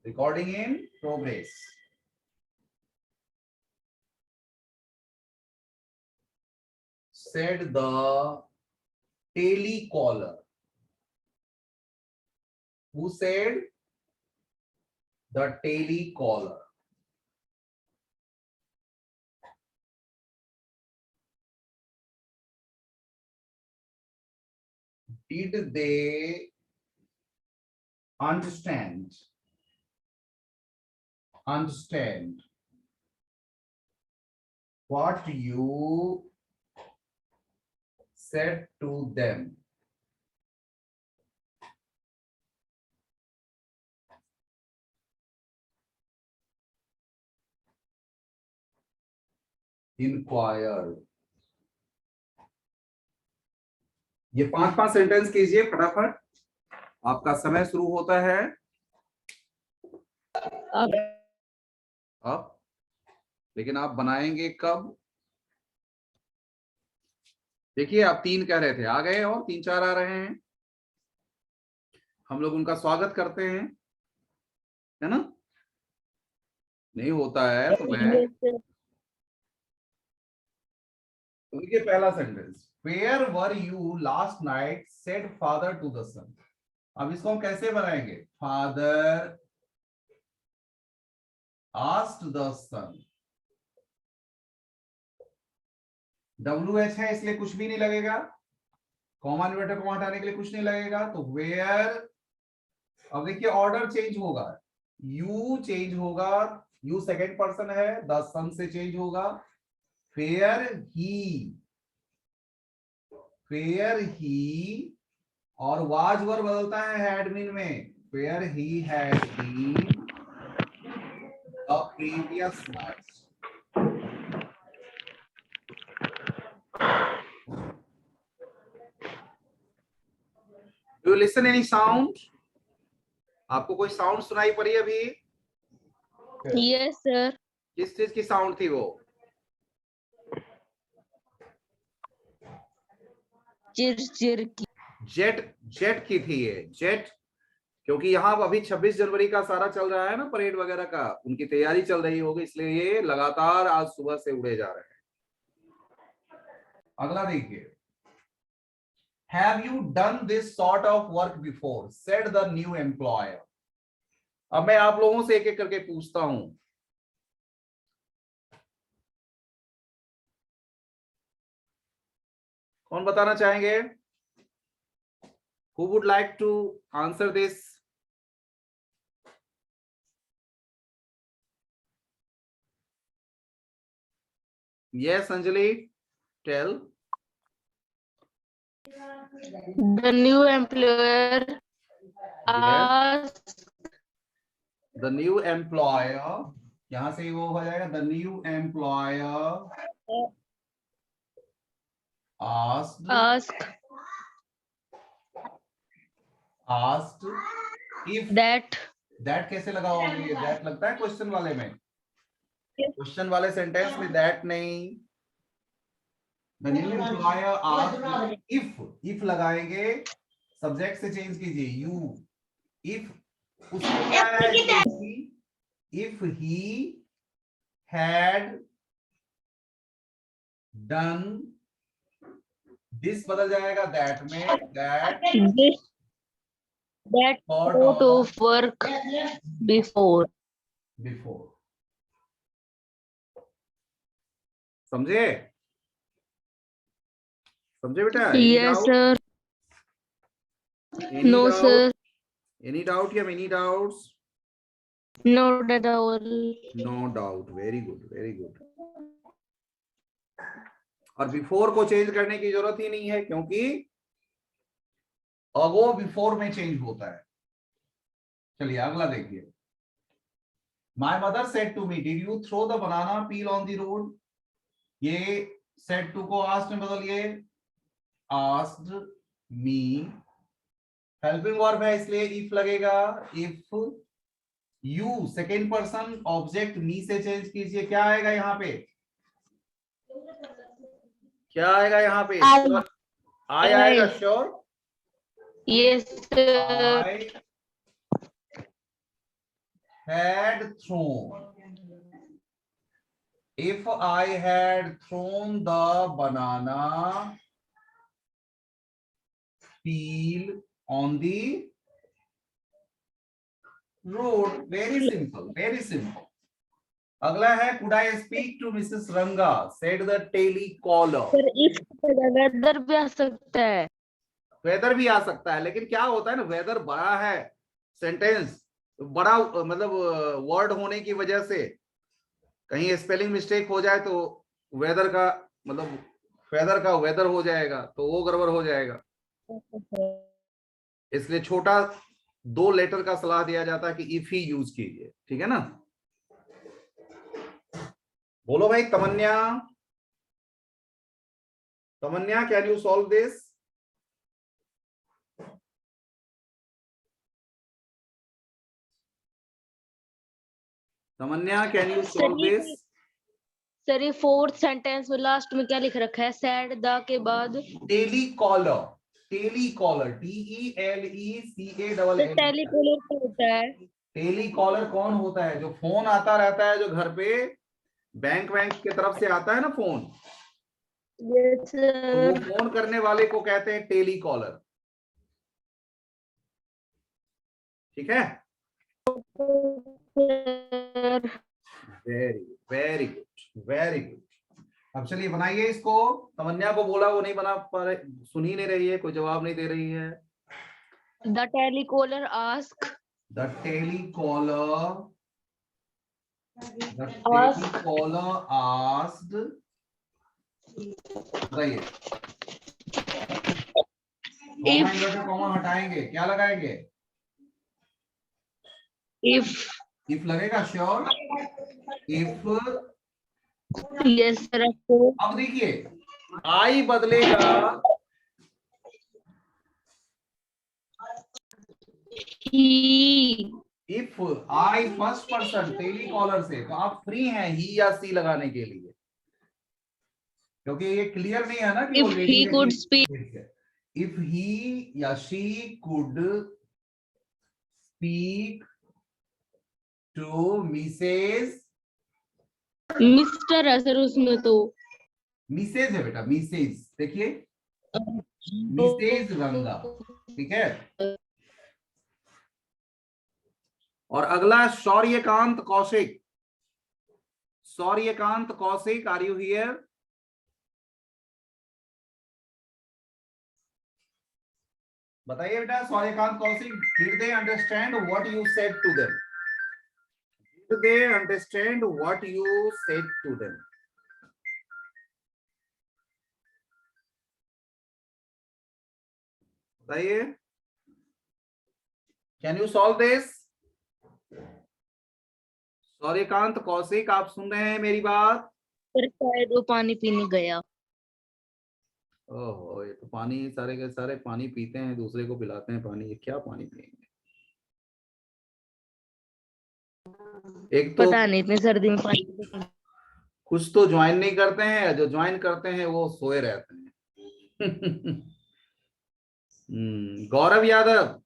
Recording in progress. Said the telecaller. Who said? The telecaller. Did they understand what you said to them? Inquired. ये 5-5 sentence कीजिए फटाफट, आपका समय शुरू होता है अब, लेकिन आप बनाएंगे कब? देखिए आप 3 कह रहे थे, आ गए और 3-4 आ रहे हैं, हम लोग उनका स्वागत करते हैं, है ना? नहीं होता है तो मैं देखिए पहला sentence, Where were you last night? Said father to the son. अब इसको हम कैसे बनाएंगे? Father asked the son. WH है इसलिए कुछ भी नहीं लगेगा, कॉमन इन्वर्टर को हटाने के लिए कुछ नहीं लगेगा, तो where, अब देखिए ऑर्डर चेंज होगा, you चेंज होगा, you सेकेंड पर्सन है, the son से चेंज होगा, where he और वाज वर बदलता है हैड बीन में, where he had been the previous night. Do you listen any sound? आपको कोई साउंड सुनाई पड़ी अभी? Yes sir. किस चीज की साउंड थी वो? चिर की। जेट की थी ये, जेट, क्योंकि यहाँ अभी 26 जनवरी का सारा चल रहा है ना, परेड वगैरह का, उनकी तैयारी चल रही होगी, इसलिए ये लगातार आज सुबह से उड़े जा रहे हैं। अगला देखिए, Have you done this sort of work before? Said the new employer. अब मैं आप लोगों से एक एक करके पूछता हूं, कौन बताना चाहेंगे? Who would like to answer this? Yes, Anjali, tell. The new employer asked The new employer, यहां से वो हो जाएगा, the new employer asked if that कैसे लगाओगे? that लगता है क्वेश्चन वाले में, क्वेश्चन वाले सेंटेंस में that नहीं, the new employer asked if लगाएंगे, सब्जेक्ट से चेंज कीजिए, you, if उसमें क्या है, if he had done this बदल जाएगा that में, that sort of work before. समझे बेटा? Yes sir. No sir. Any doubt या many doubts? Not at all. No doubt. Very good. और बिफोर को चेंज करने की जरूरत ही नहीं है, क्योंकि अगो बिफोर में चेंज होता है। चलिए अगला देखिए, my mother said to me, did you throw the banana peel on the road? ये सेड टू को आस्क्ड में बदलिए, आस्क्ड मी, हेल्पिंग वर्ब है इसलिए इफ लगेगा, if you second person object me से चेंज कीजिए, क्या आएगा यहाँ पे? क्या आएगा यहाँ पे? आई आएगा, sure? Yes sir. had thrown. If I had thrown the banana peel on the road. Very simple, very simple. अगला है could I speak to Mrs. Ranga, said the telecaller. Sir if whether भी आ सकता है। Weather भी आ सकता है, लेकिन क्या होता है ना, वेदर बड़ा है, सेंटेंस बड़ा मतलब वर्ड होने की वजह से कहीं स्पेलिंग मिस्टेक हो जाए तो वेदर का मतलब फेदर का वेदर हो जाएगा, तो वो गड़बड़ हो जाएगा। इसलिए छोटा 2 लेटर का सलाह दिया जाता है कि इफ ही यूज कीजिए, ठीक है ना। बोलो भाई Tamanya, Tamanya can you solve this? Tamanya can you solve this? Sir ये फोर्थ सेंटेंस में लास्ट में क्या लिख रखा है? सैड द के बाद टेलीकॉलर, टेलीकॉलर TELECALL। टेलीकॉलर क्या होता है? टेलीकॉलर कौन होता है? जो फोन आता रहता है, जो घर पे बैंक की तरफ से आता है ना फोन, यस तो वो सर। फोन करने वाले को कहते हैं टेलीकॉलर, ठीक है। Very very good, very good. अब चलिए बनाइए इसको। तमन्या को बोला, वो नहीं बना पा रहे, सुन ही नहीं रही है, कोई जवाब नहीं दे रही है। The telecaller ask, the telecaller, the Ask. Telecaller asked, बताइए। कॉमा हटाएंगे, क्या लगाएंगे? इफ लगेगा, श्योर। If, yes sir. अब देखिए आई बदलेगा ही। If I first person telecaller से, तो आप फ्री हैं ही या सी लगाने के लिए, क्योंकि ये क्लियर नहीं है ना कि If he could speak. If he या she could speak to Mrs, Mr है सर उसमें तो। मिसेज है बेटा, मिसेज, देखिए मिसेज रंगा, ठीक है। और अगला Shauryakant Kaushik, Shauryakant Kaushik, are you here? बताइए बेटा, Shauryakant Kaushik, did they understand what you said to them? Did they understand what you said to them? बताइए, can you solve this? Shauryakant Kaushik, आप सुन रहे हैं मेरी बात? सर शायद वो पानी पीने गया। ओहो, ये तो पानी सारे के सारे पानी पीते हैं, दूसरे को पिलाते हैं पानी, ये क्या पानी पिएंगे? एक तो पता नहीं इतनी सर्दी में पानी। कुछ तो ज्वाइन नहीं करते हैं, जो ज्वाइन करते हैं वो सोए रहते हैं। Gaurav Yadav,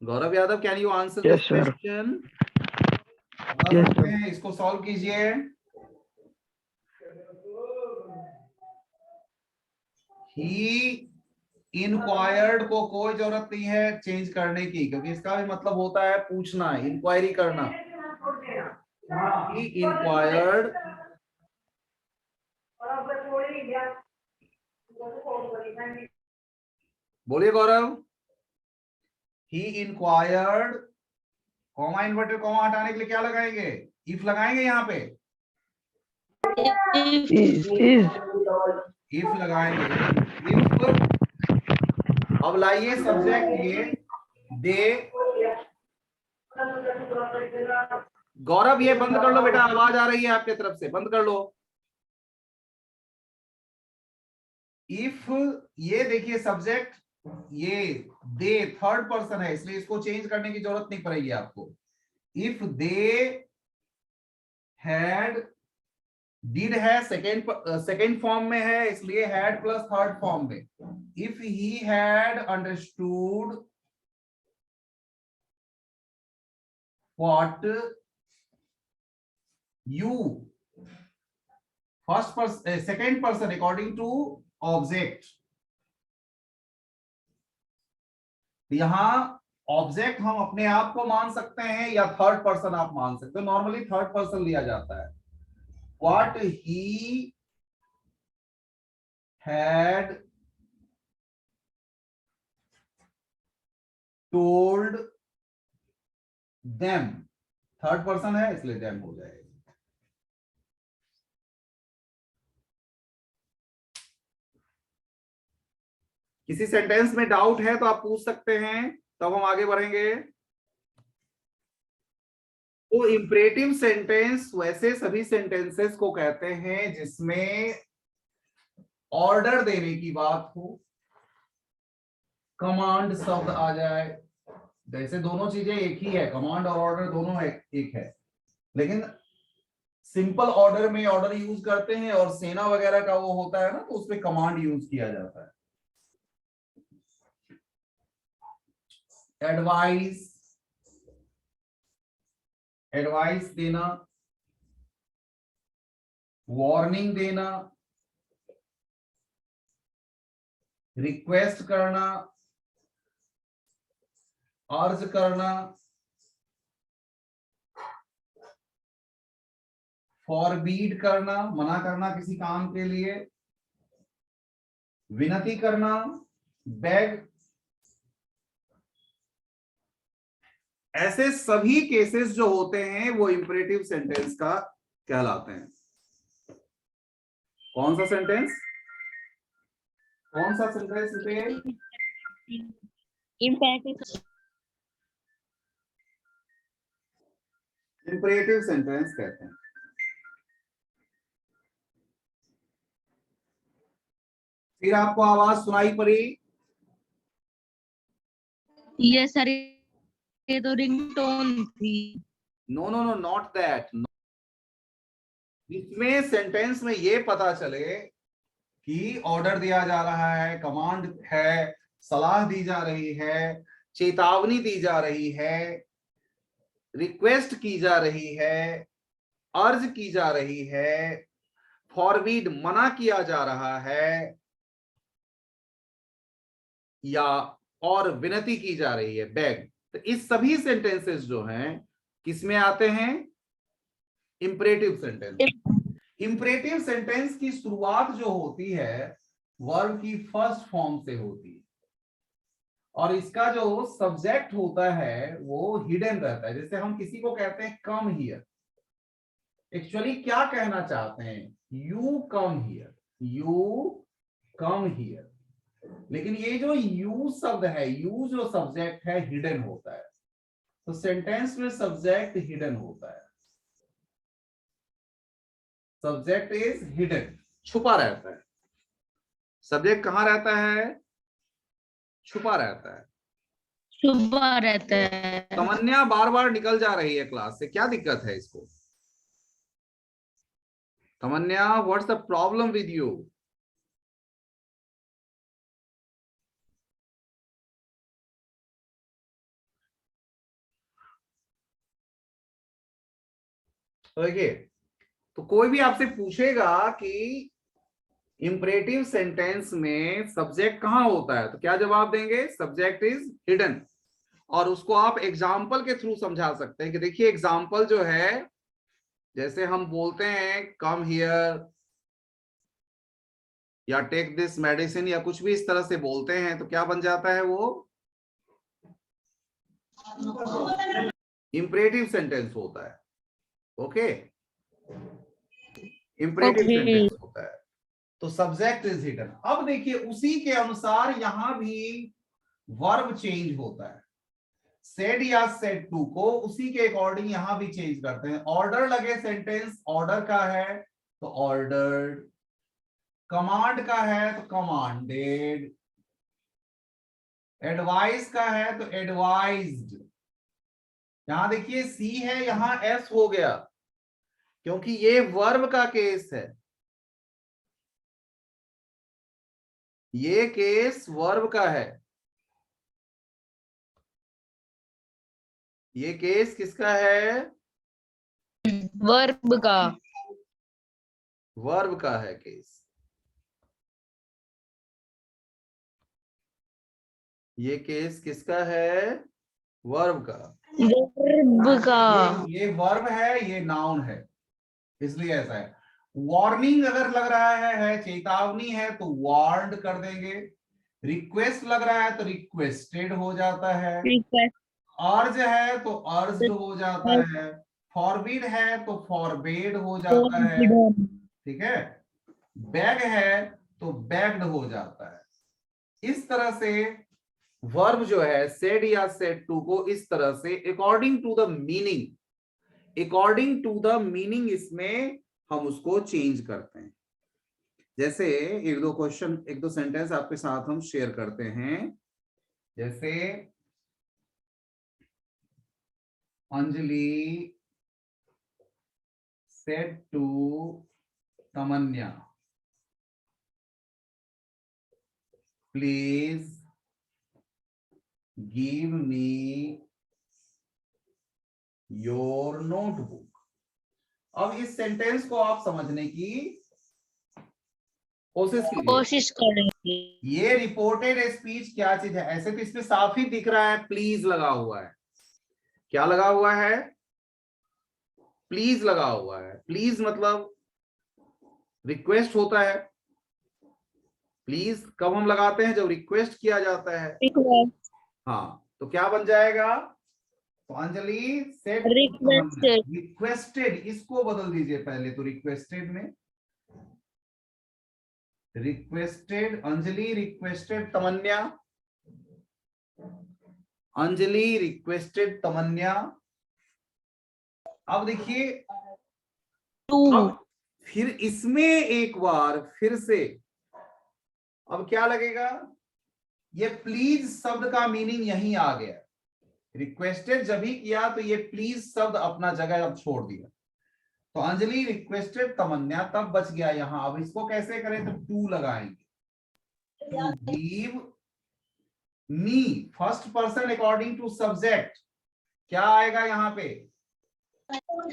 Gaurav Yadav, can you answer this question? इसको सॉल्व कीजिए। ही इंक्वायर्ड को कोई जरूरत नहीं है चेंज करने की, क्योंकि इसका भी मतलब होता है पूछना, इंक्वायरी करना। ही इंक्वायर्ड, बोलिए गौरव। ही इंक्वायर्ड, कॉमा इन्वर्टेड कॉमा हटाने के लिए क्या लगाएंगे? इफ लगाएंगे यहाँ पे, इफ लगाएंगे, इफ। अब लाइए सब्जेक्ट, ये दे। गौरव ये बंद कर लो बेटा, आवाज आ रही है आपके तरफ से, बंद कर लो। इफ, ये देखिए सब्जेक्ट, ये दे थर्ड पर्सन है, इसलिए इसको चेंज करने की जरूरत नहीं पड़ेगी आपको। इफ दे हैड, डिड है सेकेंड फॉर्म में है, इसलिए हैड प्लस थर्ड फॉर्म में। If he had understood what you, first person, second person according to object. यहां ऑब्जेक्ट हम अपने आप को मान सकते हैं या थर्ड पर्सन आप मान सकते हो, नॉर्मली थर्ड पर्सन लिया जाता है. What he had told them, third person है इसलिए them हो जाएगा. किसी सेंटेंस में डाउट है तो आप पूछ सकते हैं, तब हम आगे बढ़ेंगे. तो इंपरेटिव सेंटेंस वैसे सभी सेंटेंसेस को कहते हैं जिसमें ऑर्डर देने की बात हो, कमांड शब्द आ जाए. जैसे दोनों चीजें एक ही है, कमांड और ऑर्डर दोनों एक है, लेकिन सिंपल ऑर्डर में ऑर्डर यूज करते हैं और सेना वगैरह का वो होता है ना, तो उसमें कमांड यूज किया जाता है. एडवाइस, एडवाइस देना, वार्निंग देना, रिक्वेस्ट करना, अर्ज करना, फॉरबीड करना, मना करना किसी काम के लिए, विनती करना, बेग. ऐसे सभी केसेस जो होते हैं वो इंपरेटिव सेंटेंस का कहलाते हैं. कौन सा सेंटेंस, कौन सा सेंटेंस पे इंपरेटिव सेंटेंस कहते हैं. फिर आपको आवाज सुनाई पड़ी? यस सर, ये तो रिंगटोन थी. No no no, not that. इसमें सेंटेंस में ये पता चले कि ऑर्डर दिया जा रहा है, कमांड है, सलाह दी जा रही है, चेतावनी दी जा रही है, रिक्वेस्ट की जा रही है, अर्ज की जा रही है, फॉरबीड मना किया जा रहा है, या और विनती की जा रही है, बेग. तो इस सभी सेंटेंसेस जो हैं किसमें आते हैं? Imperative sentence. इंपरेटिव सेंटेंस की शुरुआत जो होती है वर्ब की फर्स्ट फॉर्म से होती है, और इसका जो सब्जेक्ट होता है वो हिडन रहता है. जैसे हम किसी को कहते हैं कम हियर, एक्चुअली क्या कहना चाहते हैं? You come here, you come here. लेकिन ये जो यू शब्द है, यू जो सब्जेक्ट है हिडन होता है. तो सेंटेंस में सब्जेक्ट हिडन होता है. सब्जेक्ट इज हिडन, छुपा रहता है. सब्जेक्ट कहां रहता है? छुपा रहता है. छुपा रहता है. तमन्या बार बार निकल जा रही है क्लास से, क्या दिक्कत है इसको? Tamanya, what's the problem with you? देखिए, तो कोई भी आपसे पूछेगा कि इंपरेटिव सेंटेंस में सब्जेक्ट कहां होता है, तो क्या जवाब देंगे? Subject is hidden. और उसको आप एग्जाम्पल के थ्रू समझा सकते हैं कि देखिए एग्जाम्पल जो है, जैसे हम बोलते हैं कम हियर या टेक दिस मेडिसिन या कुछ भी इस तरह से बोलते हैं, तो क्या बन जाता है? वो इंपरेटिव सेंटेंस होता है. ओके, इंपरेटिव सेंटेंस होता है. तो सब्जेक्ट इज हिडन. अब देखिए उसी के अनुसार यहां भी वर्ब चेंज होता है. सेड या सेड टू को उसी के अकॉर्डिंग यहां भी चेंज करते हैं. ऑर्डर लगे सेंटेंस ऑर्डर का है तो ऑर्डर्ड, कमांड का है तो कमांडेड, एडवाइस का है तो एडवाइज्ड. यहां देखिए सी है, यहां एस हो गया क्योंकि ये वर्ब का केस है. ये केस वर्ब का है. ये केस किसका है? वर्ब का। वर्ब का है केस। ये केस किसका है? वर्ब का। वर्ब का। ये वर्ब है, ये नाउन है, इसलिए ऐसा है। वार्निंग अगर लग रहा है चेतावनी है तो वार्नड कर देंगे। रिक्वेस्ट लग रहा है तो रिक्वेस्टेड हो जाता है। अर्ज है तो अर्ज्ड हो जाता है। फॉरबिड है तो फॉरबेड हो जाता है। ठीक है। बैग है तो बैग्ड हो जाता है। इस तरह से वर्ब जो है सेड या सेड टू को इस तरह से अकॉर्डिंग टू द मीनिंग इसमें हम उसको चेंज करते हैं। जैसे एक दो सेंटेंस आपके साथ हम शेयर करते हैं। जैसे Anjali said to Tamanya, please give me your notebook. अब इस सेंटेंस को आप समझने की कोशिश करेंगे। ये रिपोर्टेड स्पीच क्या चीज है? ऐसे तो इसमें साफ ही दिख रहा है, प्लीज लगा हुआ है। क्या लगा हुआ है? प्लीज लगा हुआ है। प्लीज मतलब रिक्वेस्ट होता है। प्लीज कब हम लगाते हैं? जब रिक्वेस्ट किया जाता है। हाँ, तो क्या बन जाएगा? तो अंजलि सेड रिक्वेस्टेड, इसको बदल दीजिए पहले तो रिक्वेस्टेड में। Requested Anjali, requested Tamanya. Anjali requested Tamanya. अब देखिए, अब फिर इसमें एक बार फिर से अब क्या लगेगा? ये प्लीज शब्द का मीनिंग यहीं आ गया। रिक्वेस्टेड जब ही किया तो ये प्लीज शब्द अपना जगह अब छोड़ दिया। तो अंजलि रिक्वेस्टेड तमन्या तब बच गया यहां। अब इसको कैसे करें? तो टू लगाएंगे। To give me, first person according to subject. क्या आएगा यहाँ पे?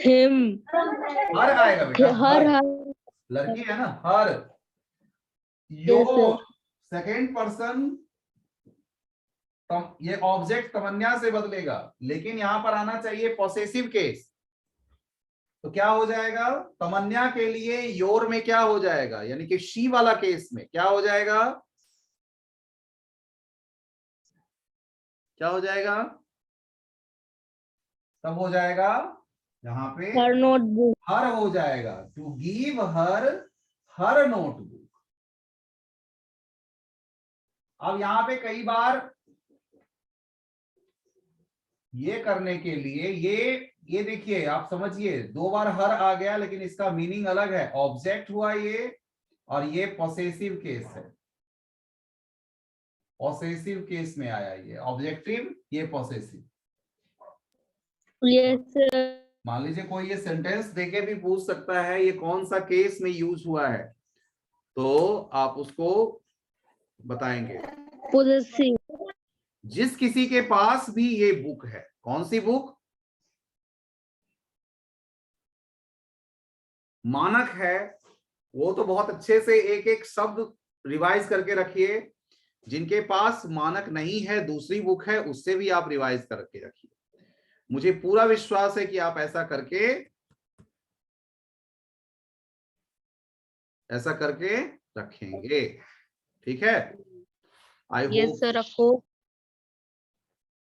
हिम। हर आएगा बेटा, हर। लड़की है ना, हर। योर सेकेंड पर्सन, ये ऑब्जेक्ट तमन्या से बदलेगा, लेकिन यहां पर आना चाहिए पॉसेसिव केस। तो क्या हो जाएगा? तमन्या के लिए योर में क्या हो जाएगा? यानी कि शी वाला केस में क्या हो जाएगा? क्या हो जाएगा? तब हो जाएगा यहां पे हर नोटबुक। हर हो जाएगा। To give her notebook. अब यहां पे कई बार ये करने के लिए ये देखिए, आप समझिए, दो बार हर आ गया लेकिन इसका मीनिंग अलग है। ऑब्जेक्ट हुआ ये, और ये पॉसेसिव केस है। पॉसेसिव केस में आया ये ऑब्जेक्टिव, ये पॉसेसिव। यस। मान लीजिए कोई ये सेंटेंस देके भी पूछ सकता है ये कौन सा केस में यूज हुआ है, तो आप उसको बताएंगे। पॉसेसिव। जिस किसी के पास भी ये बुक है, कौन सी बुक? मानक है। वो तो बहुत अच्छे से एक एक शब्द रिवाइज करके रखिए। जिनके पास मानक नहीं है, दूसरी बुक है, उससे भी आप रिवाइज करके रखिए। मुझे पूरा विश्वास है कि आप ऐसा करके रखेंगे। ठीक है। यस सर, आपको।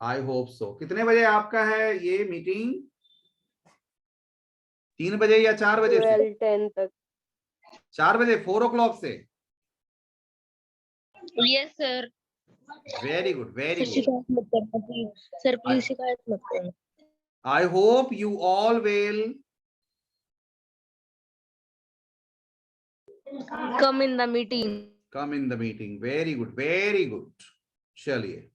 I hope so. कितने बजे आपका है ये मीटिंग? 3 बजे या 4 बजे से? 10 तक। 4 बजे, 4 o'clock से? Yes sir. Very good, very good. शिकायत मत करना प्लीज सर, प्लीज शिकायत मत करना। I hope you all will come in the meeting. Very good, very good. चलिए।